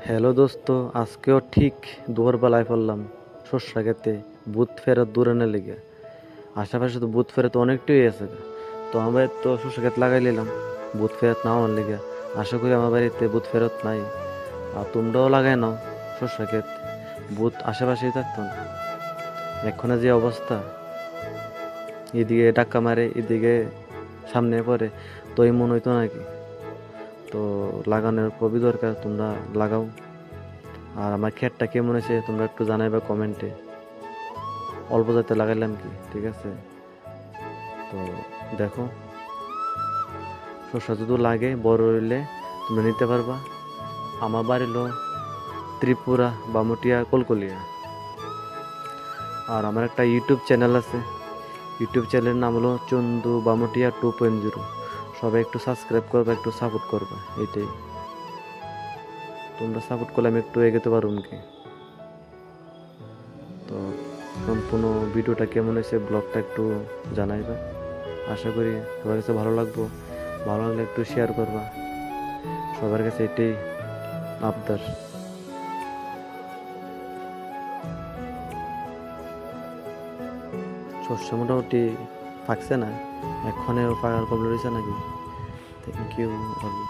Hello দোস্ত, আজকেও ঠিক দুপুরবেলায় পড়লাম সর্ষা খেতে বুথ ফেরত দূরানোর লেগে। আশেপাশে তো বুথ ফেরত অনেকটাই আছে। তো আমরা তো সর্ষা ক্ষেত লাগাই নিলাম বুথ ফেরত না হওয়ার লেগে। আশা করি আমার বাড়িতে বুথ ফেরত নাই, আর তোমরাও লাগাই নাও সর্ষা ক্ষেত। বুথ আশেপাশেই থাকতো না। এক্ষণে যে অবস্থা, এদিকে ডাক্কা মারে, এদিকে সামনে পড়ে, তো এই মনে হইতো নাকি? তো লাগানোর খুবই দরকার, তোমরা লাগাও। আর আমার ক্ষেতটা কেমন হয়েছে তোমরা একটু জানাইবা কমেন্টে। অল্প যাতে লাগাইলাম কি, ঠিক আছে? তো দেখো, শসা যদি লাগে বড় হইলে তোমরা নিতে পারবা। আমার বাড়ি হলো ত্রিপুরা, বামুটিয়া, কলকলিয়া। আর আমার একটা ইউটিউব চ্যানেল আছে। ইউটিউব চ্যানেলের নাম হলো চন্দু বামুটিয়া 2.0। সবাই একটু সাবস্ক্রাইব করবা, একটু সাপোর্ট করবা, এইটাই। তোমরা সাপোর্ট করলে আমি একটু এগোতে পারবো কি। তো সম্পূর্ণ ভিডিওটা কেমন হয়েছে, ব্লগটা একটু জানাইবা। আশা করি সবার কাছে ভালো লাগবো। ভালো লাগলে একটু শেয়ার করবা, সবার কাছে এটাই আবদার। শস্য মোটামুটি পাকছে না, এখনে পাকার কমপ্লিট হয়েছে নাকি? Thank you.